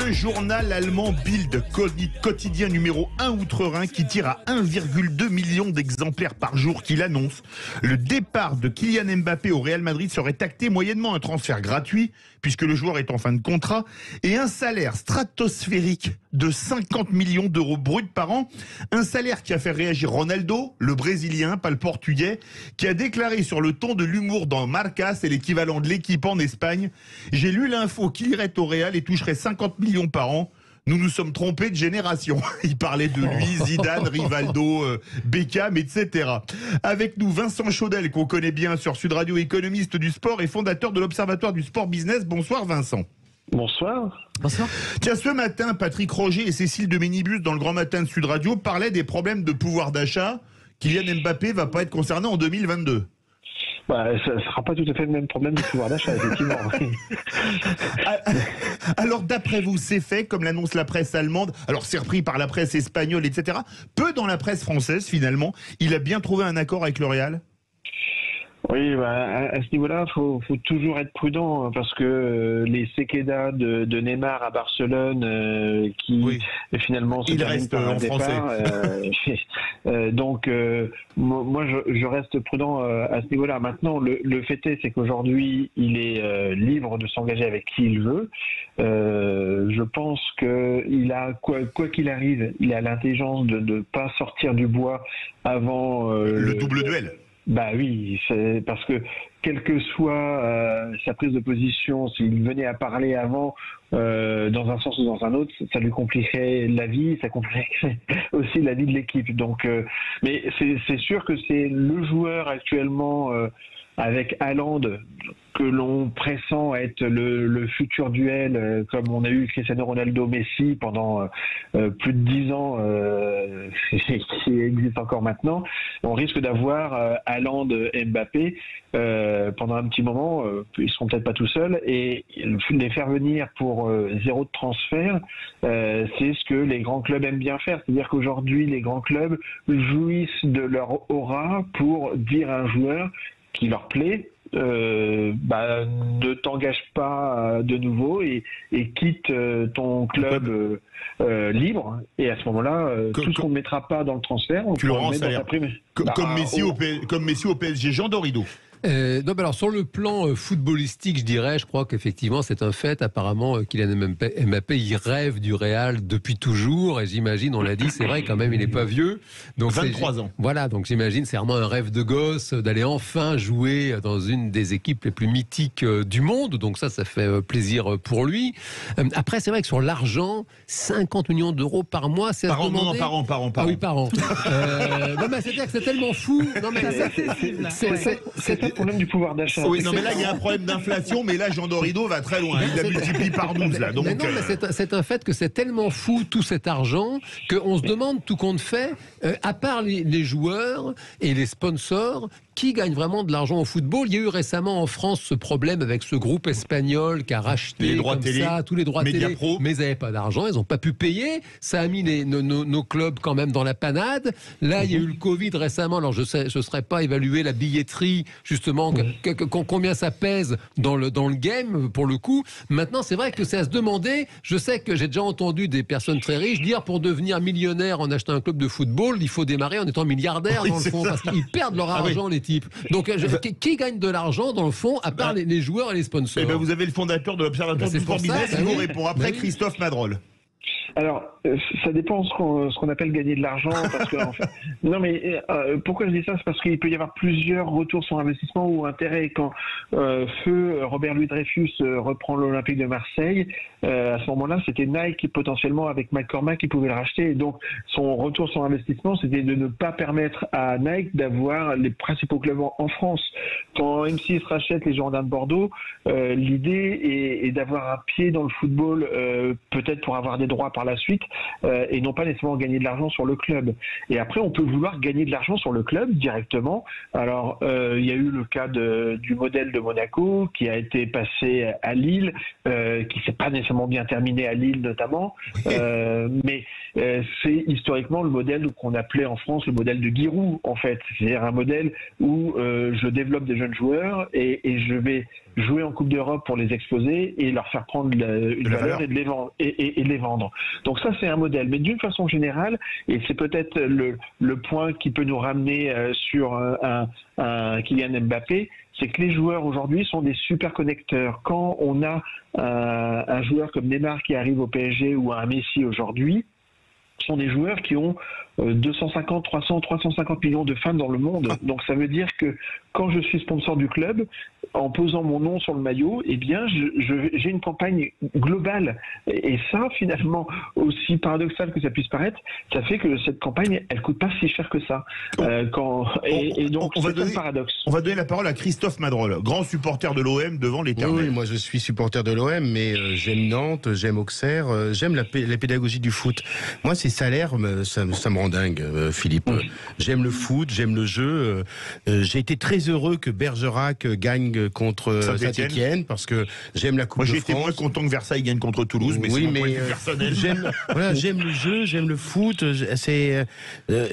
Le journal allemand Bild, quotidien numéro 1 outre-Rhin, qui tire à 1,2 million d'exemplaires par jour, qu'il annonce le départ de Kylian Mbappé au Real Madrid serait acté moyennement un transfert gratuit, puisque le joueur est en fin de contrat, et un salaire stratosphérique de 50 millions d'euros bruts par an. Un salaire qui a fait réagir Ronaldo, le Brésilien, pas le Portugais, qui a déclaré sur le ton de l'humour dans Marca, c'est l'équivalent de l'Équipe en Espagne: j'ai lu l'info qu'il irait au Real et toucherait 50 millions par an. Nous nous sommes trompés de génération. Il parlait de lui, Zidane, Rivaldo, Beckham, etc. Avec nous, Vincent Chaudel, qu'on connaît bien sur Sud Radio, économiste du sport et fondateur de l'Observatoire du Sport Business. Bonsoir Vincent. Bonsoir. Bonsoir. Tiens, ce matin, Patrick Roger et Cécile de Ménibus, dans le Grand Matin de Sud Radio, parlaient des problèmes de pouvoir d'achat. Kylian Mbappé va pas être concerné en 2022. Ça ne sera pas tout à fait le même problème de pouvoir d'achat, effectivement. Alors, d'après vous, c'est fait, comme l'annonce la presse allemande, alors c'est repris par la presse espagnole, etc. Peu dans la presse française, finalement. Il a bien trouvé un accord avec le Real ? Oui, à ce niveau-là, faut toujours être prudent, parce que les séquedas de Neymar à Barcelone, qui finalement se terminent par un départ. Donc, moi, je reste prudent à ce niveau-là. Maintenant, le fait est, c'est qu'aujourd'hui, il est libre de s'engager avec qui il veut. Je pense qu'il a, quoi qu'il arrive, il a l'intelligence de ne pas sortir du bois avant le double duel. Bah oui, c'est parce que quelle que soit sa prise de position, s'il venait à parler avant, dans un sens ou dans un autre, ça lui compliquerait la vie, ça compliquerait aussi la vie de l'équipe. Donc, mais c'est sûr que c'est le joueur actuellement avec Haaland que l'on pressent être le futur duel, comme on a eu Cristiano Ronaldo-Messi pendant plus de 10 ans, qui existe encore maintenant. On risque d'avoir Haaland-Mbappé pendant un petit moment. Ils seront peut-être pas tout seuls, et les faire venir pour zéro de transfert, c'est ce que les grands clubs aiment bien faire. C'est-à-dire qu'aujourd'hui, les grands clubs jouissent de leur aura pour dire à un joueur qui leur plaît, ne t'engage pas de nouveau et quitte ton club libre, et à ce moment-là, tout ce qu'on ne mettra pas dans le transfert, on pourra le mettre dans sa prime. Comme Messi au PSG. Jean Dorido. Non, alors sur le plan footballistique, je crois qu'effectivement c'est un fait. Apparemment, Kylian Mbappé, il rêve du Real depuis toujours, et j'imagine, on l'a dit, c'est vrai quand même, il n'est pas vieux. Donc 23 ans. Voilà, donc j'imagine c'est vraiment un rêve de gosse d'aller enfin jouer dans une des équipes les plus mythiques du monde. Donc ça fait plaisir pour lui. Après, c'est vrai que sur l'argent, 50 millions d'euros par mois, c'est par an, non, par an. Ah oui, par an. C'est-à-dire que c'est tellement fou. Non, mais c'est le problème du pouvoir d'achat. Oui, non, mais là, il y a un problème d'inflation, mais là, Jean Dorido va très loin. Il la multiplie par 12, là. Donc, c'est un fait que c'est tellement fou, tout cet argent, qu'on se demande, tout compte fait, à part les joueurs et les sponsors, qui gagne vraiment de l'argent au football. Il y a eu récemment en France ce problème avec ce groupe espagnol qui a racheté les droits télé, tous les droits télé, mais ils n'avaient pas d'argent, ils n'ont pas pu payer. Ça a mis nos clubs quand même dans la panade. Là, il y a eu le Covid récemment. Alors, je ne serais pas évalué la billetterie, justement, combien ça pèse dans le game, pour le coup. Maintenant, c'est vrai que c'est à se demander. Je sais que j'ai déjà entendu des personnes très riches dire, pour devenir millionnaire en achetant un club de football, il faut démarrer en étant milliardaire, dans le fond, parce qu'ils perdent leur argent, les types. Donc, qui gagne de l'argent, dans le fond, à part les joueurs et les sponsors? Vous avez le fondateur de l'Observatoire du Sport Business qui vous répond après, Christophe Madrol. Alors, ça dépend ce qu'on appelle gagner de l'argent, parce que non, mais pourquoi je dis ça, c'est parce qu'il peut y avoir plusieurs retours sur investissement ou intérêt. Quand feu Robert Louis Dreyfus reprend l'Olympique de Marseille, à ce moment-là, c'était Nike qui, potentiellement, avec McCormack, qui pouvait le racheter. Et donc, son retour sur investissement, c'était de ne pas permettre à Nike d'avoir les principaux clubs en France. Quand M6 rachète les Girondins de Bordeaux, l'idée est d'avoir un pied dans le football, peut-être pour avoir des droits par la suite et non pas nécessairement gagner de l'argent sur le club. Et après, on peut vouloir gagner de l'argent sur le club directement. Alors, il y a eu le cas du modèle de Monaco qui a été passé à Lille, qui s'est pas nécessairement bien terminé à Lille notamment, mais c'est historiquement le modèle qu'on appelait en France le modèle de Giroud, en fait. C'est-à-dire un modèle où je développe des jeunes joueurs et je vais jouer en Coupe d'Europe pour les exposer et leur faire prendre une valeur et de les vendre. Donc ça, c'est un modèle. Mais d'une façon générale, et c'est peut-être le point qui peut nous ramener sur un Kylian Mbappé, c'est que les joueurs aujourd'hui sont des super connecteurs. Quand on a un joueur comme Neymar qui arrive au PSG ou un Messi aujourd'hui, ce sont des joueurs qui ont 250, 300, 350 millions de fans dans le monde. Donc ça veut dire que quand je suis sponsor du club, en posant mon nom sur le maillot, eh bien, j'ai une campagne globale. Et ça, finalement, aussi paradoxal que ça puisse paraître, ça fait que cette campagne, elle coûte pas si cher que ça. Donc, c'est un paradoxe. On va donner la parole à Christophe Madrol, grand supporter de l'OM devant l'Éternel. Oui, moi je suis supporter de l'OM, mais j'aime Nantes, j'aime Auxerre, j'aime la pédagogie du foot. Moi, ces salaires, ça me rend dingue, Philippe. J'aime le foot, j'aime le jeu. J'ai été très heureux que Bergerac gagne contre Saint-Étienne parce que j'aime la Coupe de France. Moi, j'ai été moins content que Versailles gagne contre Toulouse, mais c'est mon point de vue personnel. J'aime le jeu, j'aime le foot.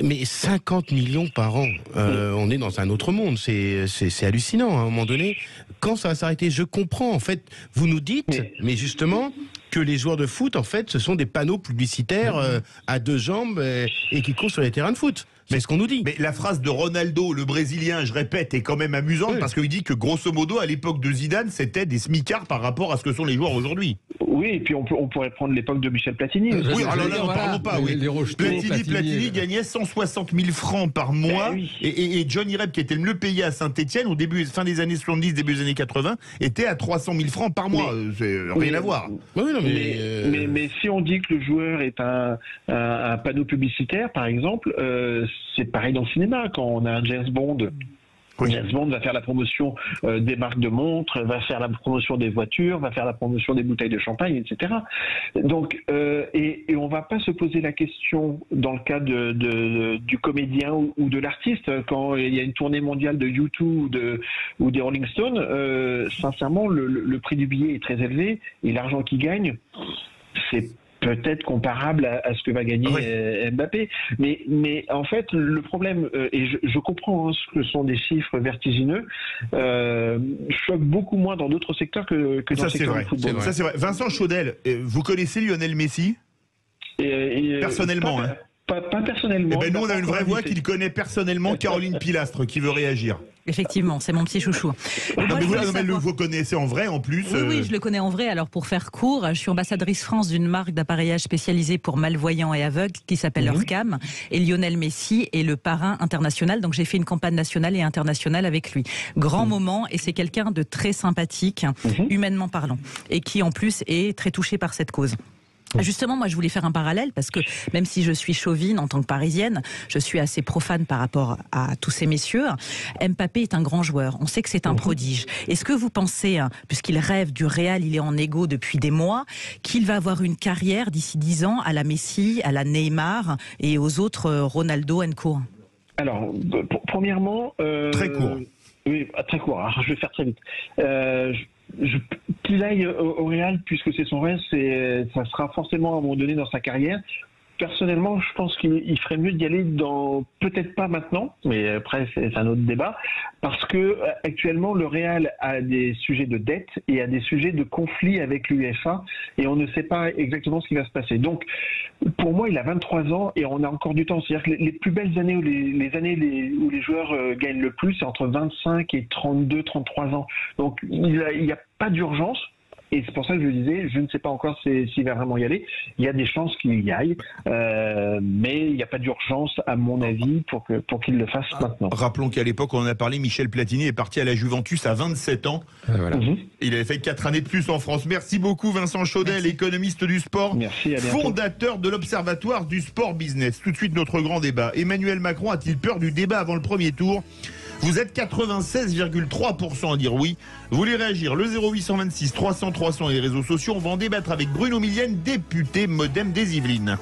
Mais 50 millions par an, on est dans un autre monde. C'est hallucinant. À un moment donné, quand ça va s'arrêter, je comprends. En fait, vous nous dites, mais justement, que les joueurs de foot, en fait, ce sont des panneaux publicitaires à deux jambes et qui courent sur les terrains de foot. C'est ce qu'on nous dit. Mais la phrase de Ronaldo, le Brésilien, je répète, est quand même amusante parce qu'il dit que grosso modo, à l'époque de Zidane, c'était des smicards par rapport à ce que sont les joueurs aujourd'hui. Oui, et puis on pourrait prendre l'époque de Michel Platini. Oui, alors là, n'en parlons pas. Oui. Platini gagnait 160 000 francs par mois. Et Johnny Rep, qui était le mieux payé à Saint-Etienne, fin des années 70, début des années 80, était à 300 000 francs par mois. C'est rien à voir. Mais si on dit que le joueur est un panneau publicitaire, par exemple, c'est pareil dans le cinéma. Quand on a un James Bond, James Bond va faire la promotion des marques de montres, va faire la promotion des voitures, va faire la promotion des bouteilles de champagne, etc. Donc, et on va pas se poser la question dans le cas du comédien ou de l'artiste quand il y a une tournée mondiale de U2 ou des Rolling Stones. Sincèrement, le prix du billet est très élevé et l'argent qu'il gagne, c'est peut-être comparable à ce que va gagner Mbappé. Mais en fait, le problème, et je comprends ce que sont des chiffres vertigineux, choque beaucoup moins dans d'autres secteurs que dans le secteur du football. Ça, c'est vrai. Vincent Chaudel, vous connaissez Lionel Messi personnellement, Pas personnellement. Nous, on a une vraie voix qui le connaît personnellement, Caroline Pilastre, qui veut réagir. Effectivement, c'est mon petit chouchou. Vous connaissez en vrai en plus. Oui, je le connais en vrai. Alors pour faire court, je suis ambassadrice France d'une marque d'appareillage spécialisée pour malvoyants et aveugles qui s'appelle Orcam. Et Lionel Messi est le parrain international. Donc j'ai fait une campagne nationale et internationale avec lui. Grand moment, et c'est quelqu'un de très sympathique, humainement parlant, et qui en plus est très touché par cette cause. Justement, moi, je voulais faire un parallèle parce que même si je suis chauvine en tant que Parisienne, je suis assez profane par rapport à tous ces messieurs. Mbappé est un grand joueur. On sait que c'est un prodige. Est-ce que vous pensez, puisqu'il rêve du Real, il est en égo depuis des mois, qu'il va avoir une carrière d'ici 10 ans à la Messi, à la Neymar et aux autres Ronaldo & Co? Alors, premièrement... très court. Oui, très court. Alors, je vais faire très vite. Qu'il aille au Real, puisque c'est son rêve, ça sera forcément à un moment donné dans sa carrière. Personnellement, je pense qu'il ferait mieux d'y aller peut-être pas maintenant, mais après c'est un autre débat, parce que actuellement le Real a des sujets de dette et a des sujets de conflit avec l'UEFA et on ne sait pas exactement ce qui va se passer. Donc pour moi, il a 23 ans et on a encore du temps. C'est-à-dire que les plus belles années ou les années où les joueurs gagnent le plus, c'est entre 25 et 32, 33 ans. Donc il n'y a pas d'urgence. Et c'est pour ça que je disais, je ne sais pas encore s'il va vraiment y aller. Il y a des chances qu'il y aille, mais il n'y a pas d'urgence, à mon avis, pour qu'il le fasse maintenant. Rappelons qu'à l'époque, on en a parlé, Michel Platini est parti à la Juventus à 27 ans. Voilà. Il avait fait 4 années de plus en France. Merci beaucoup Vincent Chaudel, économiste du sport, fondateur de l'Observatoire du sport business. Tout de suite, notre grand débat. Emmanuel Macron a-t-il peur du débat avant le premier tour ? Vous êtes 96,3% à dire oui. Vous voulez réagir, le 0826 300 300 et les réseaux sociaux. On va en débattre avec Bruno Millienne, député Modem des Yvelines.